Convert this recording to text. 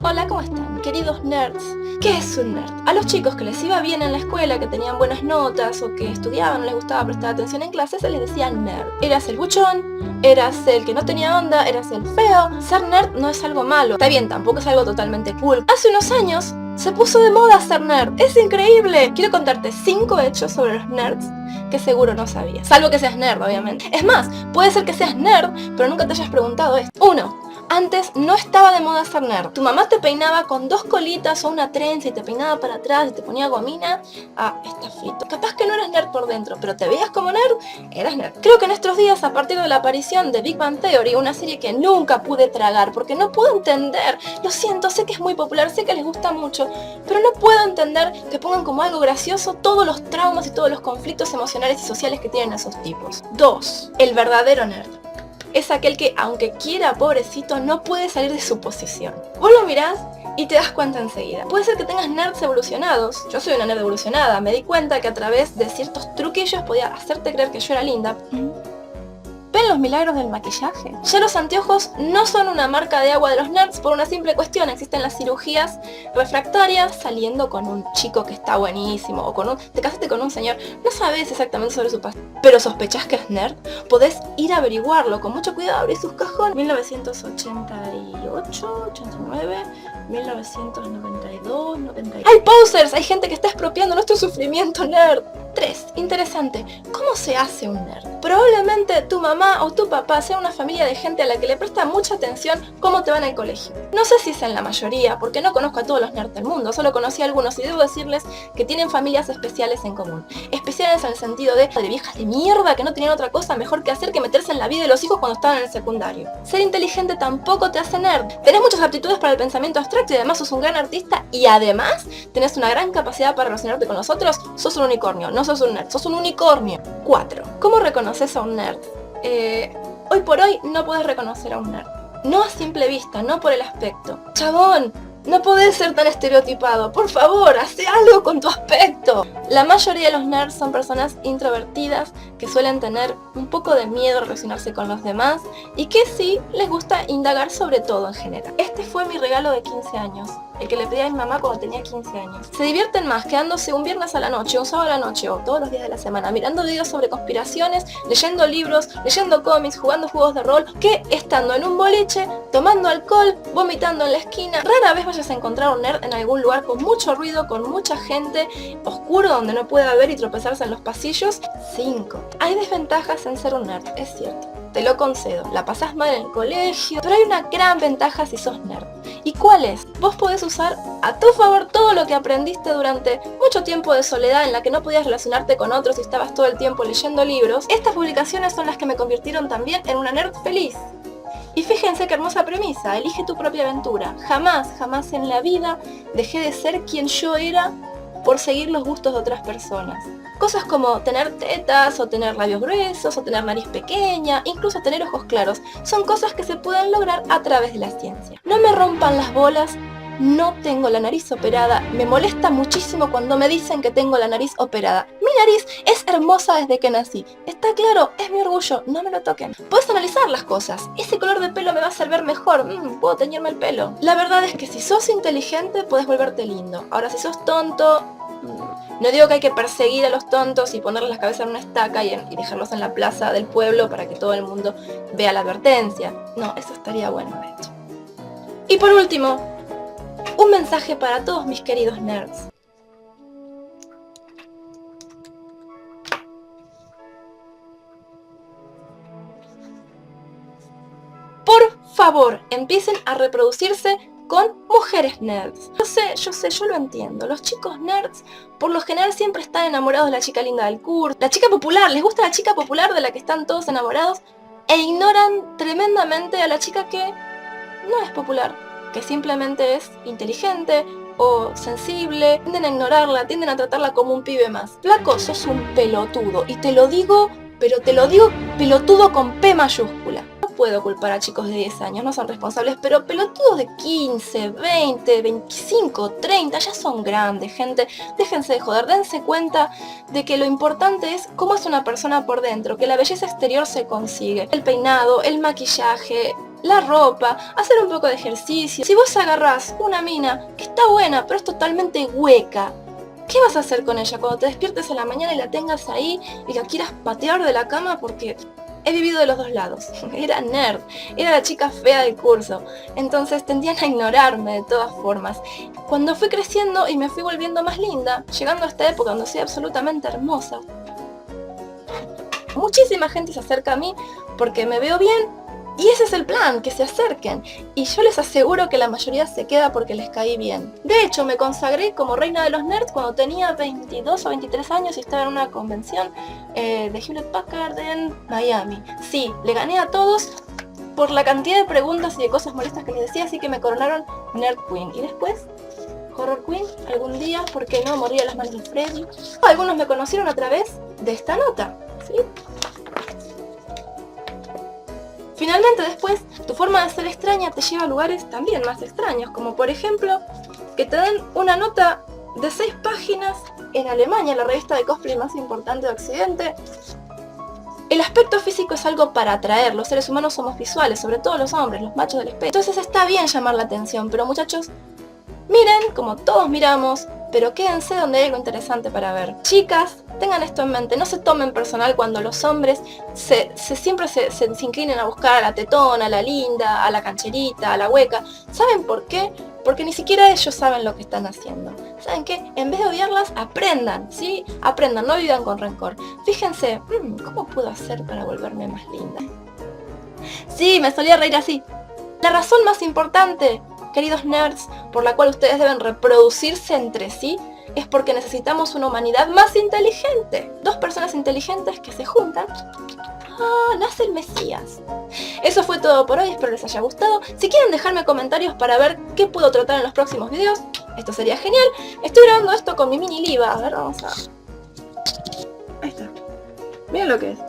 Hola, ¿cómo están, queridos nerds? ¿Qué es un nerd? A los chicos que les iba bien en la escuela, que tenían buenas notas o que estudiaban, no les gustaba prestar atención en clases, se les decía nerd. Eras el buchón, eras el que no tenía onda, eras el feo. Ser nerd no es algo malo. Está bien, tampoco es algo totalmente cool. Hace unos años se puso de moda ser nerd. ¡Es increíble! Quiero contarte 5 hechos sobre los nerds que seguro no sabías. Salvo que seas nerd, obviamente. Es más, puede ser que seas nerd, pero nunca te hayas preguntado esto. 1. Antes no estaba de moda ser nerd. Tu mamá te peinaba con 2 colitas o una trenza y te peinaba para atrás y te ponía gomina. Ah, está frito. Capaz que no eras nerd por dentro, pero te veías como nerd, eras nerd. Creo que en estos días, a partir de la aparición de Big Bang Theory, una serie que nunca pude tragar porque no puedo entender. Lo siento, sé que es muy popular, sé que les gusta mucho, pero no puedo entender que pongan como algo gracioso todos los traumas y todos los conflictos emocionales y sociales que tienen esos tipos. 2. El verdadero nerd. Es aquel que, aunque quiera, pobrecito, no puede salir de su posición. Vos lo mirás y te das cuenta enseguida. Puede ser que tengas nerds evolucionados. Yo soy una nerd evolucionada. Me di cuenta que a través de ciertos truquillos podía hacerte creer que yo era linda. ¿Ven los milagros del maquillaje? Ya los anteojos no son una marca de agua de los nerds por una simple cuestión. Existen las cirugías refractarias, saliendo con un chico que está buenísimo, o te casaste con un señor, no sabes exactamente sobre su pasado, pero sospechás que es nerd. Podés ir a averiguarlo con mucho cuidado, abrir sus cajones. 1988, 89, 1992, 92. ¡Hay posers! Hay gente que está expropiando nuestro sufrimiento nerd. 3. Interesante. ¿Cómo se hace un nerd? Probablemente tu mamá o tu papá sea una familia de gente a la que le presta mucha atención cómo te van al colegio. No sé si es en la mayoría, porque no conozco a todos los nerds del mundo, solo conocí a algunos y debo decirles que tienen familias especiales en común. Especiales en el sentido de viejas de mierda que no tenían otra cosa mejor que hacer que meterse en la vida de los hijos cuando estaban en el secundario. Ser inteligente tampoco te hace nerd. Tenés muchas aptitudes para el pensamiento abstracto y además sos un gran artista y además tenés una gran capacidad para relacionarte con los otros. Sos un unicornio, no sos un nerd, sos un unicornio. 4. ¿Cómo reconoces a un nerd? Hoy por hoy no podés reconocer a un nerd. No a simple vista, no por el aspecto. Chabón, no podés ser tan estereotipado. Por favor, hace algo con tu aspecto. La mayoría de los nerds son personas introvertidas que suelen tener un poco de miedo a relacionarse con los demás y que sí les gusta indagar sobre todo en general. Este fue mi regalo de 15 años. El que le pedí a mi mamá cuando tenía 15 años. Se divierten más quedándose un viernes a la noche, un sábado a la noche o todos los días de la semana mirando videos sobre conspiraciones, leyendo libros, leyendo cómics, jugando juegos de rol, que estando en un boliche, tomando alcohol, vomitando en la esquina. Rara vez vayas a encontrar un nerd en algún lugar con mucho ruido, con mucha gente, oscuro donde no pueda ver y tropezarse en los pasillos. 5. Hay desventajas en ser un nerd, es cierto. Te lo concedo, la pasás mal en el colegio, pero hay una gran ventaja si sos nerd. ¿Y cuál es? Vos podés usar a tu favor todo lo que aprendiste durante mucho tiempo de soledad en la que no podías relacionarte con otros y estabas todo el tiempo leyendo libros. Estas publicaciones son las que me convirtieron también en una nerd feliz. Y fíjense qué hermosa premisa, elige tu propia aventura. Jamás en la vida dejé de ser quien yo era por seguir los gustos de otras personas. Cosas como tener tetas, o tener labios gruesos, o tener nariz pequeña, incluso tener ojos claros, son cosas que se pueden lograr a través de la ciencia. No me rompan las bolas, no tengo la nariz operada, me molesta muchísimo cuando me dicen que tengo la nariz operada. Mi nariz es hermosa desde que nací, está claro, es mi orgullo, no me lo toquen. Puedes analizar las cosas, ese color de pelo me va a hacer ver mejor, puedo teñirme el pelo. La verdad es que si sos inteligente puedes volverte lindo, ahora si sos tonto... No digo que hay que perseguir a los tontos y ponerles la cabeza en una estaca y dejarlos en la plaza del pueblo para que todo el mundo vea la advertencia. No, eso estaría bueno, de hecho. Y por último, un mensaje para todos mis queridos nerds. Por favor, empiecen a reproducirse con mujeres nerds. Yo lo entiendo. Los chicos nerds por lo general siempre están enamorados de la chica linda del curso. La chica popular, les gusta la chica popular de la que están todos enamorados e ignoran tremendamente a la chica que no es popular, que simplemente es inteligente o sensible. Tienden a ignorarla, tienden a tratarla como un pibe más. Flaco, sos un pelotudo y te lo digo, pero te lo digo pelotudo con P mayúscula. Puedo culpar a chicos de 10 años, no son responsables, pero pelotudos de 15, 20, 25, 30, ya son grandes, gente. Déjense de joder, dense cuenta de que lo importante es cómo es una persona por dentro, que la belleza exterior se consigue. El peinado, el maquillaje, la ropa, hacer un poco de ejercicio. Si vos agarrás una mina que está buena, pero es totalmente hueca, ¿qué vas a hacer con ella cuando te despiertes a la mañana y la tengas ahí y la quieras patear de la cama? Porque he vivido de los dos lados. Era nerd, era la chica fea del curso. Entonces tendían a ignorarme de todas formas. Cuando fui creciendo y me fui volviendo más linda, llegando a esta época donde soy absolutamente hermosa, muchísima gente se acerca a mí porque me veo bien. Y ese es el plan, que se acerquen. Y yo les aseguro que la mayoría se queda porque les caí bien. De hecho, me consagré como reina de los nerds cuando tenía 22 o 23 años y estaba en una convención de Hewlett Packard en Miami. Sí, le gané a todos por la cantidad de preguntas y de cosas molestas que les decía, así que me coronaron Nerd Queen. Y después, Horror Queen, algún día, ¿por qué no? Morí a las manos de Freddy. Algunos me conocieron a través de esta nota, ¿sí? Finalmente después, tu forma de ser extraña te lleva a lugares también más extraños, como por ejemplo, que te den una nota de 6 páginas en Alemania, la revista de cosplay más importante de Occidente. El aspecto físico es algo para atraer, los seres humanos somos visuales, sobre todo los hombres, los machos del espejo. Entonces está bien llamar la atención, pero muchachos, miren como todos miramos, pero quédense donde hay algo interesante para ver. Chicas, tengan esto en mente, no se tomen personal cuando los hombres siempre se inclinen a buscar a la tetona, a la linda, a la cancherita, a la hueca. ¿Saben por qué? Porque ni siquiera ellos saben lo que están haciendo. ¿Saben qué? En vez de odiarlas, aprendan, ¿sí? Aprendan, no vivan con rencor. Fíjense, ¿cómo puedo hacer para volverme más linda? Sí, me solía reír así. La razón más importante, queridos nerds, por la cual ustedes deben reproducirse entre sí, es porque necesitamos una humanidad más inteligente. 2 personas inteligentes que se juntan, nace el Mesías. Eso fue todo por hoy, espero les haya gustado. Si quieren dejarme comentarios para ver qué puedo tratar en los próximos videos, esto sería genial. Estoy grabando esto con mi mini Liva, a ver, vamos a... Ahí está. Miren lo que es.